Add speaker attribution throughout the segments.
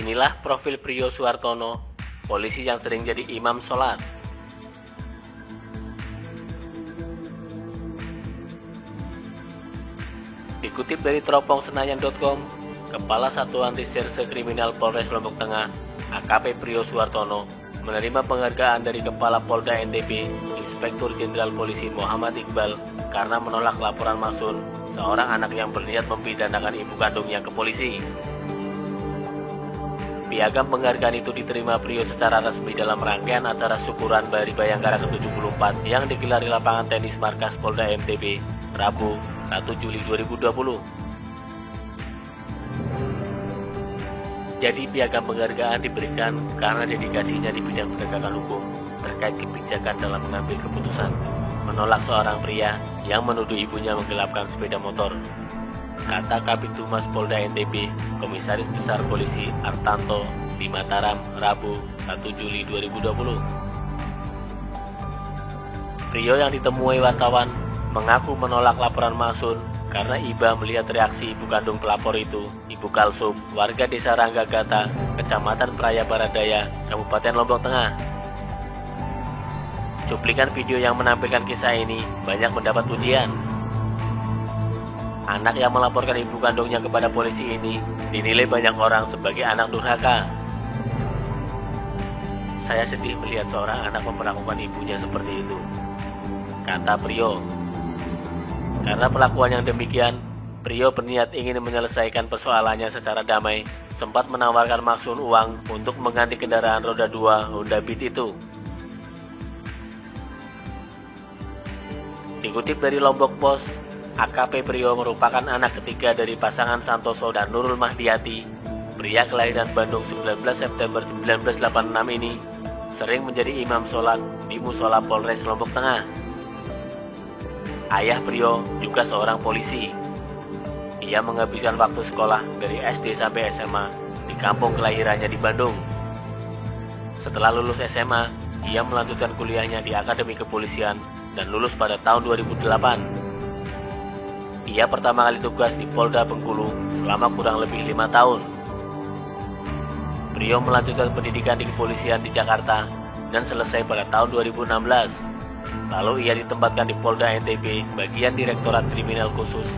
Speaker 1: Inilah profil Priyo Suhartono, polisi yang sering jadi imam sholat. Dikutip dari teropongsenayan.com, Kepala Satuan Reserse Kriminal Polres Lombok Tengah, AKP Priyo Suhartono, menerima penghargaan dari Kepala Polda NTB, Inspektur Jenderal Polisi Muhammad Iqbal, karena menolak laporan Maksun, seorang anak yang berniat mempidanakan ibu kandungnya ke polisi. Piagam penghargaan itu diterima Priyo secara resmi dalam rangkaian acara syukuran Hari Bayangkara ke-74 yang digelar di lapangan tenis markas Polda NTB, Rabu, 1 Juli 2020. Jadi piagam penghargaan diberikan karena dedikasinya di bidang penegakan hukum terkait kebijakan dalam mengambil keputusan menolak seorang pria yang menuduh ibunya menggelapkan sepeda motor. Kata Kabid Humas Polda NTB, Komisaris Besar Polisi Artanto di Mataram, Rabu, 1 Juli 2020. Priyo yang ditemui wartawan mengaku menolak laporan Maksun karena iba melihat reaksi ibu kandung pelapor itu, Ibu Kalsum, warga Desa Ranggagata, Kecamatan Praya Baradaya, Kabupaten Lombok Tengah. Cuplikan video yang menampilkan kisah ini banyak mendapat pujian. Anak yang melaporkan ibu kandungnya kepada polisi ini dinilai banyak orang sebagai anak durhaka. Saya sedih melihat seorang anak memperlakukan ibunya seperti itu, kata Priyo. Karena perlakuan yang demikian, Priyo berniat ingin menyelesaikan persoalannya secara damai, sempat menawarkan Maksun uang untuk mengganti kendaraan roda 2 Honda Beat itu. Dikutip dari Lombok Post, AKP Priyo merupakan anak ketiga dari pasangan Santoso dan Nurul Mahdiati. Pria kelahiran Bandung 19 September 1986 ini sering menjadi imam sholat di musola Polres Lombok Tengah. Ayah Priyo juga seorang polisi. Ia menghabiskan waktu sekolah dari SD sampai SMA di kampung kelahirannya di Bandung. Setelah lulus SMA, ia melanjutkan kuliahnya di Akademi Kepolisian dan lulus pada tahun 2008. Ia pertama kali tugas di Polda Bengkulu selama kurang lebih 5 tahun. Priyo melanjutkan pendidikan di kepolisian di Jakarta dan selesai pada tahun 2016. Lalu ia ditempatkan di Polda NTB bagian Direktorat Kriminal Khusus.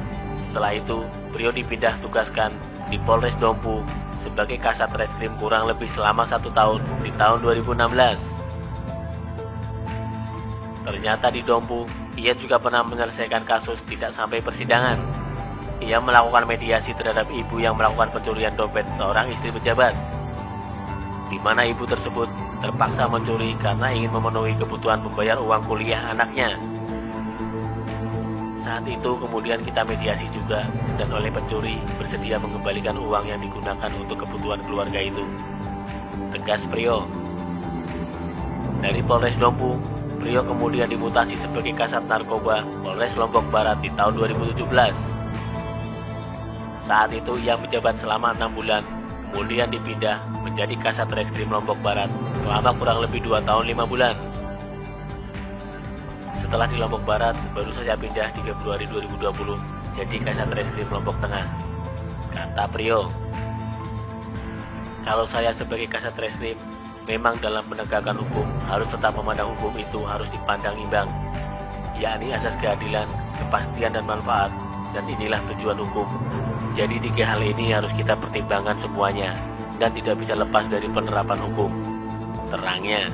Speaker 1: Setelah itu, Priyo dipindah tugaskan di Polres Dompu sebagai Kasat Reskrim kurang lebih selama 1 tahun di tahun 2016. Ternyata di Dompu, ia juga pernah menyelesaikan kasus tidak sampai persidangan. Ia melakukan mediasi terhadap ibu yang melakukan pencurian dompet seorang istri pejabat, di mana ibu tersebut terpaksa mencuri karena ingin memenuhi kebutuhan membayar uang kuliah anaknya. Saat itu kemudian kita mediasi juga, dan oleh pencuri bersedia mengembalikan uang yang digunakan untuk kebutuhan keluarga itu, tegas Priyo. Dari Polres Dompu, Priyo kemudian dimutasi sebagai Kasat Narkoba Polres Lombok Barat di tahun 2017. Saat itu ia menjabat selama 6 bulan, kemudian dipindah menjadi Kasat Reskrim Lombok Barat selama kurang lebih 2 tahun 5 bulan. Setelah di Lombok Barat, baru saja pindah di Februari 2020 jadi Kasat Reskrim Lombok Tengah, kata Priyo. Kalau saya sebagai Kasat Reskrim, memang dalam penegakan hukum harus tetap memandang hukum itu harus dipandang imbang, yakni asas keadilan, kepastian dan manfaat, dan inilah tujuan hukum. Jadi 3 hal ini harus kita pertimbangkan semuanya dan tidak bisa lepas dari penerapan hukum, terangnya.